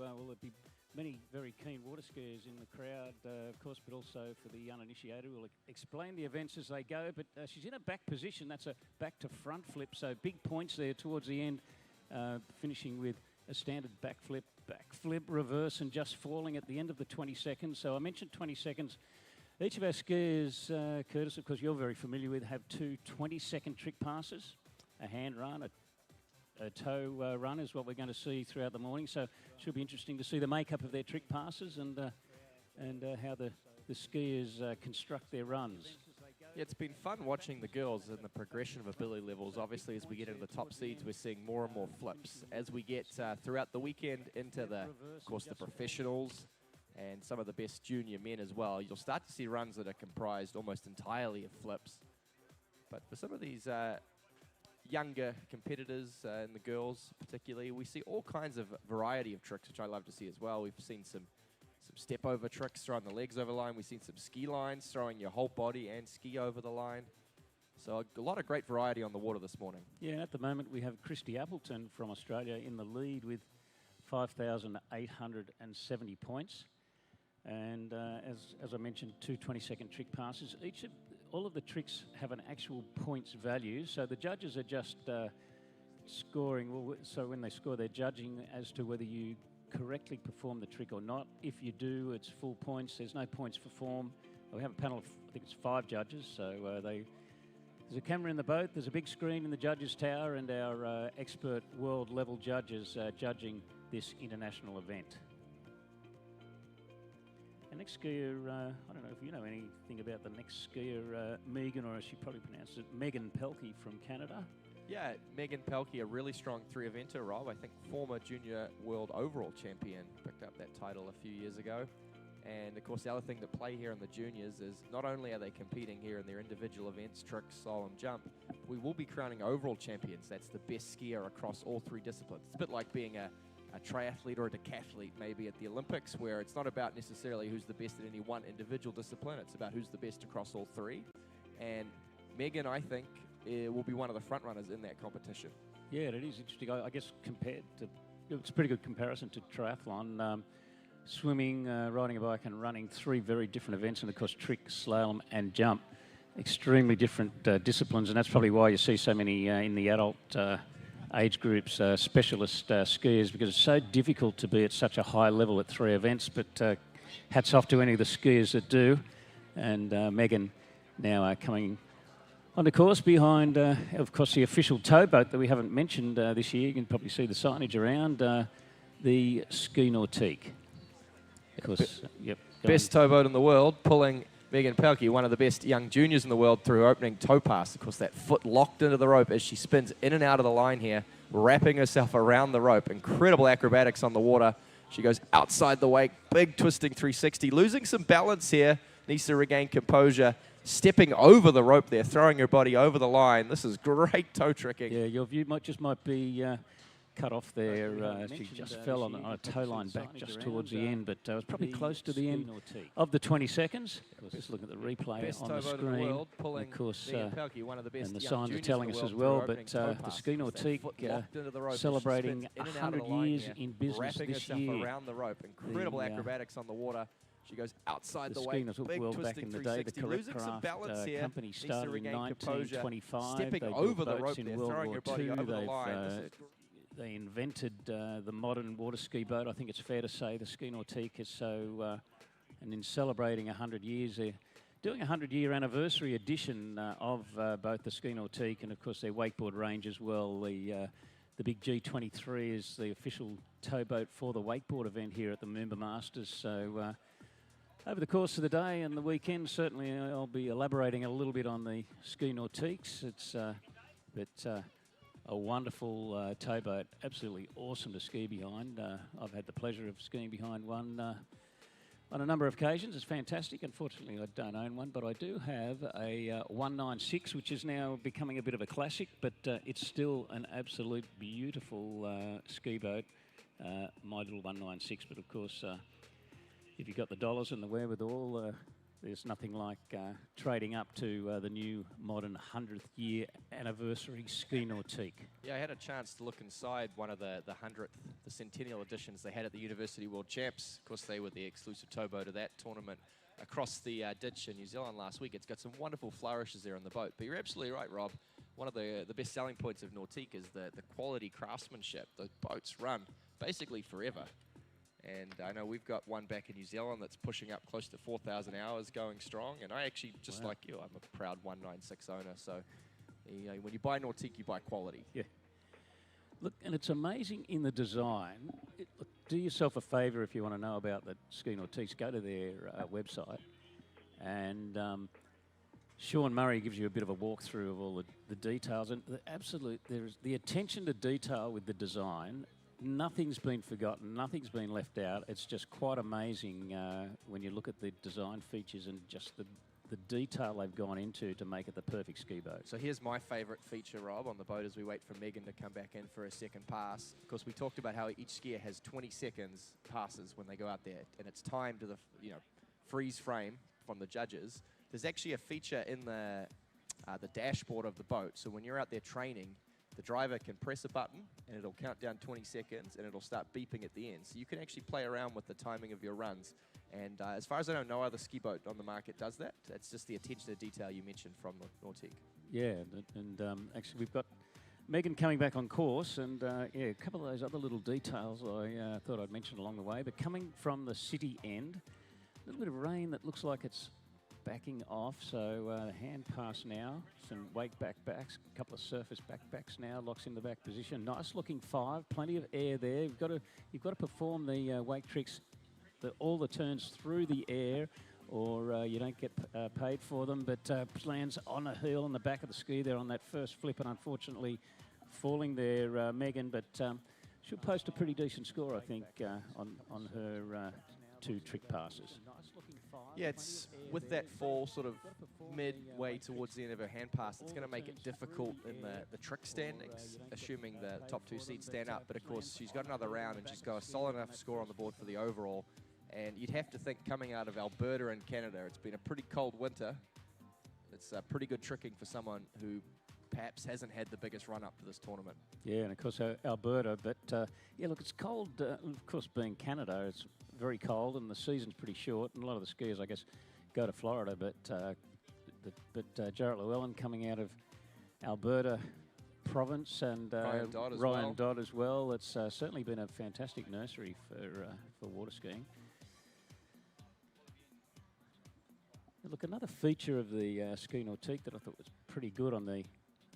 well, there'll be many very keen water skiers in the crowd, of course, but also for the uninitiated. We'll explain the events as they go, but she's in a back position. That's a back to front flip, so big points there towards the end, finishing with a standard backflip, reverse, and just falling at the end of the 20 seconds. So I mentioned 20 seconds. Each of our skiers, Curtis, of course, you're very familiar with, have two 20-second trick passes, a hand run, a toe run is what we're going to see throughout the morning. So it should be interesting to see the makeup of their trick passes and how the skiers construct their runs. Yeah, it's been fun watching the girls and the progression of ability levels. Obviously, as we get into the top seeds, we're seeing more and more flips. As we get throughout the weekend into of course, the professionals and some of the best junior men as well, you'll start to see runs that are comprised almost entirely of flips. But for some of these younger competitors and the girls particularly, we see all kinds of variety of tricks, which I love to see as well. We've seen some step over tricks, throwing the legs over the line. We've seen some ski lines, throwing your whole body and ski over the line. So a lot of great variety on the water this morning. Yeah, and at the moment we have Lexi Abelson from Australia in the lead with 5,870 points. And as I mentioned, two 20-second trick passes. All of the tricks have an actual points value, so the judges are just scoring. Well, so when they score, they're judging as to whether you correctly perform the trick or not. If you do, it's full points. There's no points for form. We have a panel of, I think it's 5 judges, so there's a camera in the boat, there's a big screen in the judges' tower, and our expert world-level judges judging this international event. The next skier, I don't know if you know anything about the next skier, Megan, or as she probably pronounced it, Megan Pelkey from Canada. Yeah, Megan Pelkey, a really strong 3-eventer, Rob. I think former junior world overall champion, picked up that title a few years ago. And of course, the other thing that play here in the juniors is not only are they competing here in their individual events, tricks, slalom, jump, we will be crowning overall champions. That's the best skier across all 3 disciplines. It's a bit like being a triathlete or a decathlete maybe at the Olympics, where it's not about necessarily who's the best at any one individual discipline, it's about who's the best across all 3. And Megan, I think, will be one of the front runners in that competition. Yeah, it is interesting. I guess compared to, it's a pretty good comparison to triathlon. Swimming, riding a bike and running, 3 very different events, and of course trick, slalom and jump, extremely different disciplines, and that's probably why you see so many in the adult age groups, specialist skiers, because it's so difficult to be at such a high level at 3 events. But hats off to any of the skiers that do. And Megan now coming on the course behind, of course, the official towboat that we haven't mentioned this year. You can probably see the signage around, the Ski Nautique. Of course, yep. Best towboat in the world, pulling Megan Pelkey, one of the best young juniors in the world, through her opening tow pass. Of course, that foot locked into the rope as she spins in and out of the line here, wrapping herself around the rope. Incredible acrobatics on the water. She goes outside the wake, big twisting 360, losing some balance here, needs to regain composure, stepping over the rope there, throwing her body over the line. This is great toe tricking. Yeah, your view might be cut off there. She just fell on a tow line back just towards the end, but it was probably close to the end of the 20 seconds. Just looking at the replay on the screen, of course, and the signs are telling us as well, but the Ski Nautique celebrating 100 years in business this year. Around the rope. Incredible acrobatics on the water. She goes outside the way. The world back in the day, the Correct Craft company started in 1925. Stepping over the rope there, throwing her body over the line. They invented the modern water ski boat. I think it's fair to say the Ski Nautique is so, and in celebrating 100 years, they're doing a 100-year anniversary edition of both the Ski Nautique and, of course, their wakeboard range as well. The big G23 is the official towboat for the wakeboard event here at the MOOMBA Masters. So over the course of the day and the weekend, certainly I'll be elaborating a little bit on the Ski Nautiques. It's a wonderful towboat, absolutely awesome to ski behind. I've had the pleasure of skiing behind one on a number of occasions. It's fantastic. Unfortunately, I don't own one, but I do have a 196, which is now becoming a bit of a classic, but it's still an absolute beautiful ski boat, my little 196. But of course, if you've got the dollars and the wherewithal, there's nothing like trading up to the new modern 100th year anniversary ski nautique. Yeah, I had a chance to look inside one of the 100th, the centennial editions they had at the University World Champs. Of course, they were the exclusive towboat of that tournament across the ditch in New Zealand last week. It's got some wonderful flourishes there on the boat. But you're absolutely right, Rob. One of the best selling points of Nautique is the quality craftsmanship. The boats run basically forever. And I know we've got one back in New Zealand that's pushing up close to 4,000 hours going strong. And I actually, just like you, I'm a proud 196 owner. So you know, when you buy Nautique, you buy quality. Yeah. Look, and it's amazing in the design. Look, do yourself a favour if you want to know about the Ski Nautiques. Go to their website. And Sean Murray gives you a bit of a walkthrough of all the details. And there's the attention to detail with the design. Nothing's been forgotten, nothing's been left out. It's just quite amazing when you look at the design features and just the detail they've gone into to make it the perfect ski boat. So here's my favourite feature, Rob, on the boat as we wait for Megan to come back in for a second pass. Of course, we talked about how each skier has 20 seconds passes when they go out there, and it's timed to the freeze frame from the judges. There's actually a feature in the dashboard of the boat. So when you're out there training, the driver can press a button and it'll count down 20 seconds and it'll start beeping at the end. So you can actually play around with the timing of your runs. And as far as I know, no other ski boat on the market does that. It's just the attention to detail you mentioned from the Nautique. Yeah, and actually we've got Megan coming back on course, and yeah, a couple of those other little details I thought I'd mention along the way. But coming from the city end, a little bit of rain that looks like it's backing off, so hand pass now, some wake backbacks, a couple of surface backbacks now, locks in the back position. Nice looking 5, plenty of air there. You've got to perform the wake tricks, all the turns through the air, or you don't get paid for them. But lands on a hill on the back of the ski there on that first flip, and unfortunately falling there, Megan. But she'll post a pretty decent score, I think, on her 2 trick passes. Yeah, it's with that fall sort of midway towards the end of her hand pass, it's going to make it difficult in the trick standings, assuming the top 2 seeds stand up. But of course, she's got another round and she's got a solid enough score on the board for the overall. And you'd have to think, coming out of Alberta and Canada, it's been a pretty cold winter. It's pretty good tricking for someone who perhaps hasn't had the biggest run up to this tournament. Yeah, and of course Alberta, but yeah, look, it's cold. Of course, being Canada, it's very cold and the season's pretty short, and a lot of the skiers, I guess, go to Florida. But Jarrett Llewellyn coming out of Alberta province, and Ryan Dodd as well. It's certainly been a fantastic nursery for water skiing. Look, another feature of the Ski Nautique that I thought was pretty good on the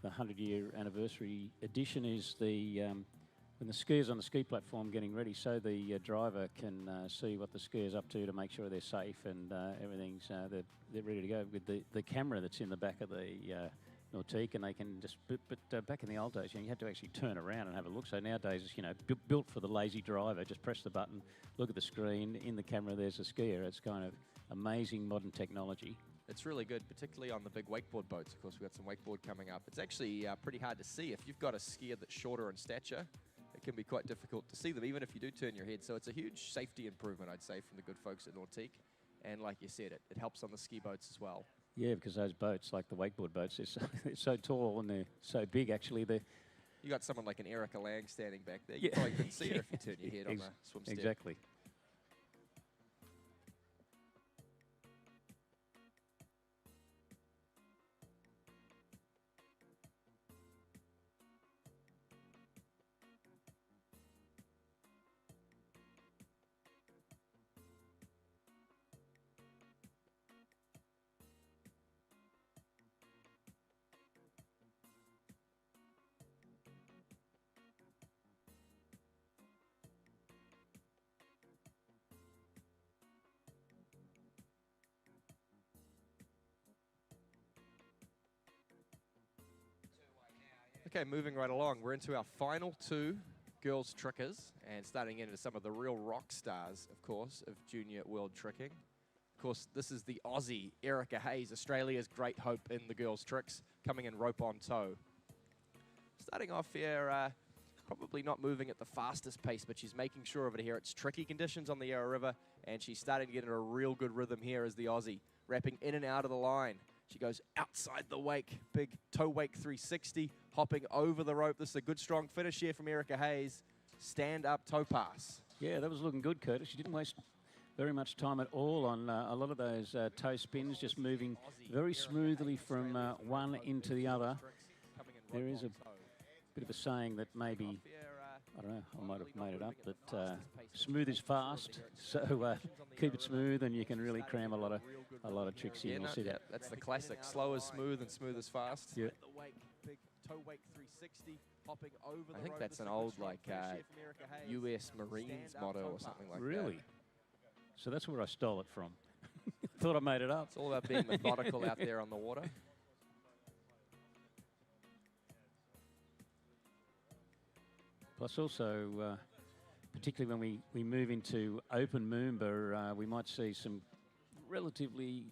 100-year anniversary edition is when the skiers on the ski platform getting ready, so the driver can see what the skier's up to make sure they're safe and everything's they're ready to go with the camera that's in the back of the Nautique, and they can just. But back in the old days, you had to actually turn around and have a look. So nowadays, it's built for the lazy driver. Just press the button, look at the screen, in the camera there's a skier. It's kind of amazing modern technology. It's really good, particularly on the big wakeboard boats. Of course, we've got some wakeboard coming up. It's actually pretty hard to see. If you've got a skier that's shorter in stature, it can be quite difficult to see them, even if you do turn your head. So it's a huge safety improvement, I'd say, from the good folks at Nautique. And like you said, it helps on the ski boats as well. Yeah, because those boats, like the wakeboard boats, they're so tall and they're so big, actually. You got someone like an Erica Lang standing back there. You probably couldn't see her if you turn your head on the swim step. Exactly. Okay, moving right along, we're into our final 2 girls trickers and starting into some of the real rock stars, of course, of junior world tricking. Of course, this is the Aussie Erica Hayes, Australia's great hope in the girls tricks, coming in rope on toe. Starting off here, probably not moving at the fastest pace, but she's making sure of it here. It's tricky conditions on the Yarra River, and she's starting to get in a real good rhythm here as the Aussie. wrapping in and out of the line. She goes outside the wake, big toe wake 360, hopping over the rope. This is a good, strong finish here from Erica Hayes. Stand-up toe pass. Yeah, that was looking good, Curtis. She didn't waste very much time at all on a lot of those toe spins, just moving very smoothly from one into the other. There is a bit of a saying that maybe, I don't know, I might have made it up, but smooth is fast, so keep it smooth and you can really cram a lot of tricks in. You'll see that. That's the classic, slow is smooth and smooth is fast. Yeah. I think that's an old like US Marines motto or something like that. Really? So that's where I stole it from. Thought I made it up. It's all about being methodical out there on the water. Plus also, particularly when we move into open Moomba, we might see some relatively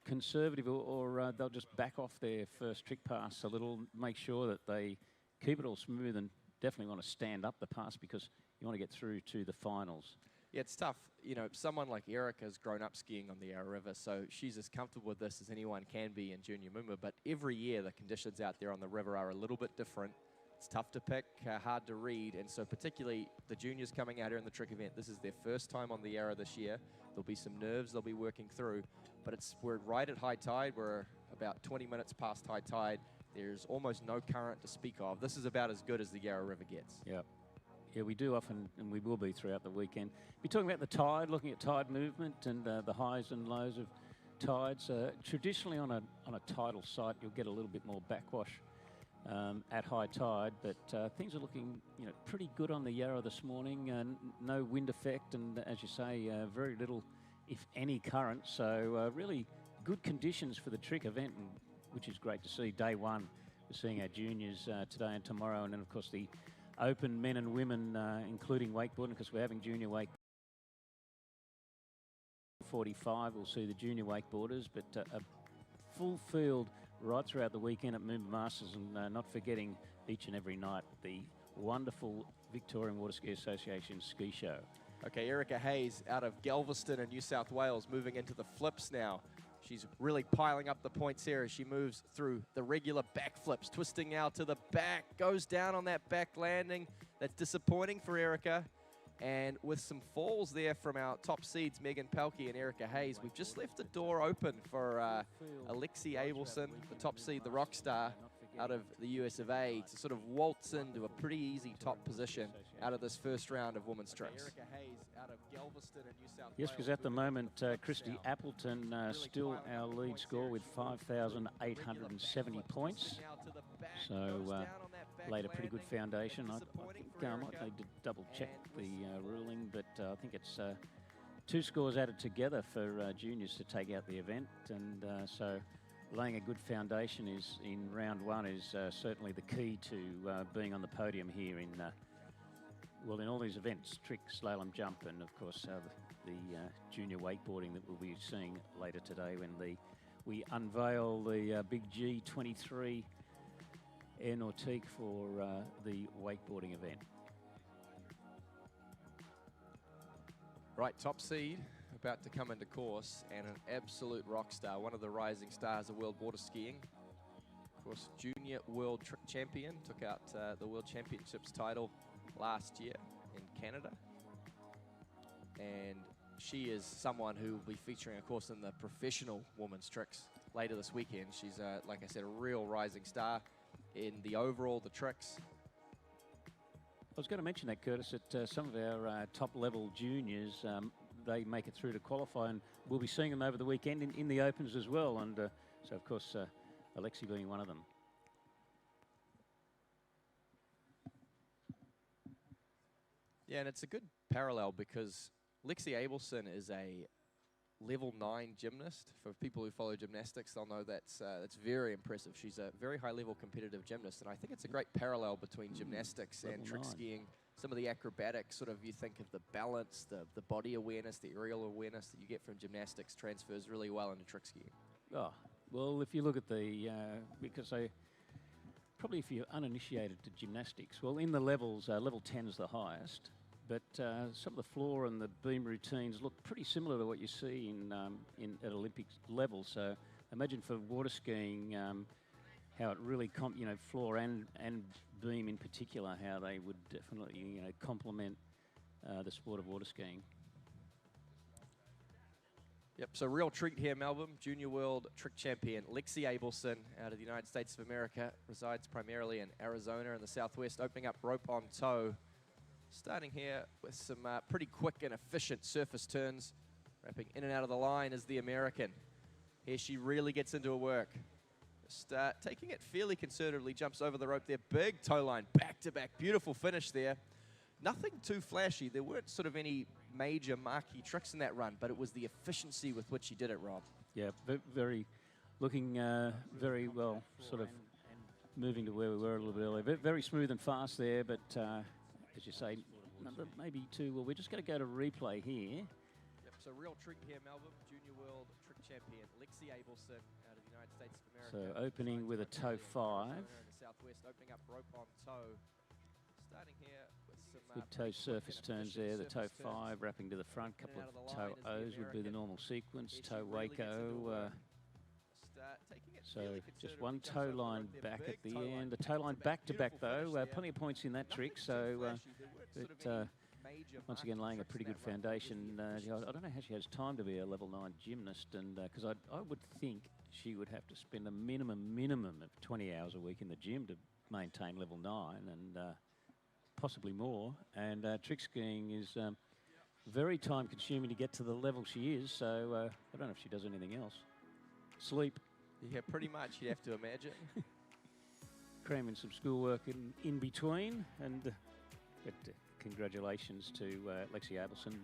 conservative or they'll just back off their first trick pass a little, make sure that they keep it all smooth and definitely want to stand up the pass because you want to get through to the finals. Yeah, it's tough. You know, someone like Erica has grown up skiing on the Yarra River, so she's as comfortable with this as anyone can be in junior Moomba. But every year, the conditions out there on the river are a little bit different. It's tough to pick, hard to read, and so particularly the juniors coming out here in the trick event, this is their first time on the Yarra this year. There'll be some nerves they'll be working through, but we're right at high tide. We're about 20 minutes past high tide. There's almost no current to speak of. This is about as good as the Yarra River gets. Yeah. Yeah, we do often, and we will be throughout the weekend, be talking about the tide, looking at tide movement and the highs and lows of tides. Traditionally on a tidal site, you'll get a little bit more backwash at high tide, but things are looking pretty good on the Yarra this morning. No wind effect, and as you say, very little, if any, current. So really good conditions for the trick event, which is great to see. Day one, we're seeing our juniors today and tomorrow, and then of course the open men and women, including wakeboarding, because we're having junior wake. 45, we'll see the junior wakeboarders, but a full field right throughout the weekend at MOOMBA Masters, and not forgetting each and every night the wonderful Victorian Water Ski Association ski show. Okay, Erica Hayes out of Galveston in New South Wales, moving into the flips now. She's really piling up the points here as she moves through the regular back flips, twisting out to the back, goes down on that back landing. That's disappointing for Erica. And with some falls there from our top seeds, Megan Pelkey and Erica Hayes, we've just left the door open for Lexi Abelson, the top seed, the rock star out of the US of A, to sort of waltz into a pretty easy top position out of this first round of women's tricks. Yes, because at the moment, Christy Appleton still our lead score with 5,870 points. So laid a pretty good foundation. I think I might need to double check the ruling, but I think it's 2 scores added together for juniors to take out the event, and so laying a good foundation is in round one is certainly the key to being on the podium here in in all these events, trick, slalom, jump, and of course the junior wakeboarding that we'll be seeing later today when we unveil the big G23 Air Nautique for the wakeboarding event. Right, top seed about to come into course, and an absolute rock star, one of the rising stars of world water skiing. Of course, junior world champion, took out the World Championships title last year in Canada. And she is someone who will be featuring, of course, in the professional women's tricks later this weekend. She's, like I said, a real rising star in the overall, the tricks. I was going to mention that, Curtis, that some of our top-level juniors, they make it through to qualify, and we'll be seeing them over the weekend in the Opens as well. And so, of course, Alexi being one of them. Yeah, and it's a good parallel because Lexi Abelson is a level 9 gymnast. For people who follow gymnastics, they'll know that's very impressive. She's a very high-level competitive gymnast, and I think it's a great parallel between gymnastics and trick skiing. Some of the acrobatics, sort of, you think of the balance, the body awareness, the aerial awareness that you get from gymnastics transfers really well into trick skiing. Oh, well, if you look at the, because probably if you're uninitiated to gymnastics, well, in the levels, level 10 is the highest. But some of the floor and the beam routines look pretty similar to what you see in at Olympic level. So imagine for water skiing how it really floor and beam in particular, how they would definitely complement the sport of water skiing. Yep, so real treat here, Melbourne. Junior World Trick Champion Lexi Abelson out of the United States of America, resides primarily in Arizona in the Southwest, opening up rope on toe. Starting here with some pretty quick and efficient surface turns. Wrapping in and out of the line is the American. Here she really gets into her work. Just taking it fairly conservatively, jumps over the rope there. Big toe line, back to back, beautiful finish there. Nothing too flashy. There weren't sort of any major marquee tricks in that run, but it was the efficiency with which he did it, Rob. Yeah, very, looking very well, sort of moving to where we were a little bit earlier. Very smooth and fast there, but as you say, maybe two. Well, we're just going to go to replay here. Yep, so real treat here, Melbourne. Junior World Trick Champion Lexi Abelson out of the United States of America. So opening with a toe 5. In the Southwest, opening up rope on toe. Starting here with some good toe surface turns there. The toe 5 wrapping to the front. Couple of toe O's would be the normal sequence. Toe Waco. So just one toe line back at the end. The toe line back to back though. Plenty of points in that trick. So once again laying a pretty good foundation. I don't know how she has time to be a level 9 gymnast, and because I would think she would have to spend a minimum of 20 hours a week in the gym to maintain level 9 and possibly more. And trick skiing is very time consuming to get to the level she is. So I don't know if she does anything else. Sleep. Yeah, pretty much, you'd have to imagine. Cram in some schoolwork in between, and congratulations to Lexi Abelson,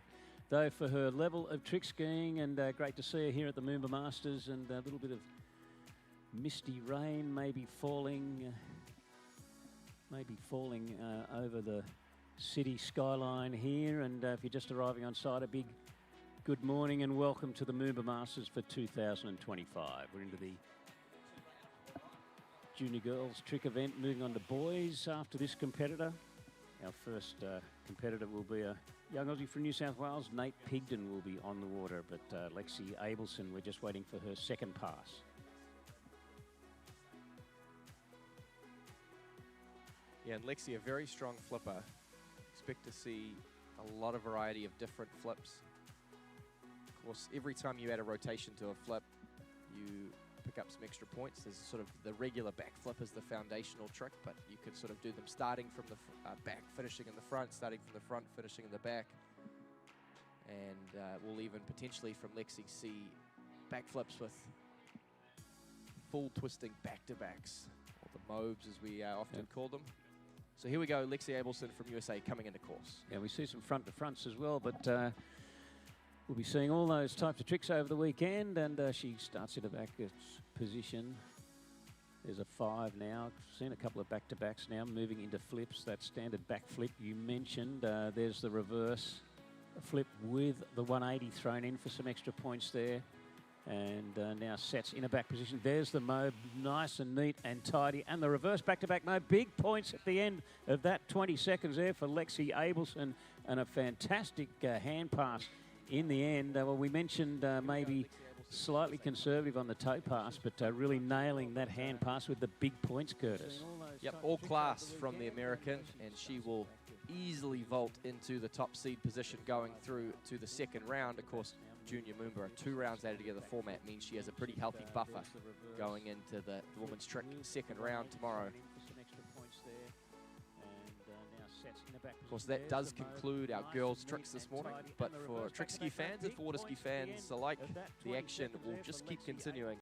though, for her level of trick skiing, and great to see her here at the MOOMBA Masters, and a little bit of misty rain maybe falling over the city skyline here. And if you're just arriving on site, a big good morning and welcome to the MOOMBA Masters for 2025. We're into the junior girls trick event, moving on to boys after this competitor. Our first competitor will be a young Aussie from New South Wales. Nate Pigden will be on the water, but Lexi Abelson, we're just waiting for her second pass. Yeah, and Lexi, a very strong flipper. Expect to see a lot of variety of different flips. Of course, every time you add a rotation to a flip, you pick up some extra points. There's sort of the regular back flip is the foundational trick, but you could sort of do them starting from the back, finishing in the front, starting from the front, finishing in the back. And we'll even potentially from Lexi see back flips with full twisting back-to-backs, or the MOOBs as we often call them. So here we go, Lexi Abelson from USA coming into course. Yeah, we see some front-to-fronts as well, but we'll be seeing all those types of tricks over the weekend, and she starts in a back position. There's a 5 now. Seen a couple of back-to-backs now, moving into flips. That standard back flip you mentioned. There's the reverse flip with the 180 thrown in for some extra points there. And now sets in a back position. There's the MOOB, nice and neat and tidy. And the reverse back-to-back MOOB. Big points at the end of that 20 seconds there for Lexi Abelson, and a fantastic hand pass in the end. Well, we mentioned maybe slightly conservative on the toe pass, but really nailing that hand pass with the big points, Curtis. Yep, all class from the American, and she will easily vault into the top seed position going through to the second round. Of course, Junior MOOMBA, 2 rounds added together format means she has a pretty healthy buffer going into the women's trick second round tomorrow. Of course, that does conclude our girls' tricks this morning, but for trick ski fans and for water ski fans alike, the action will just keep continuing.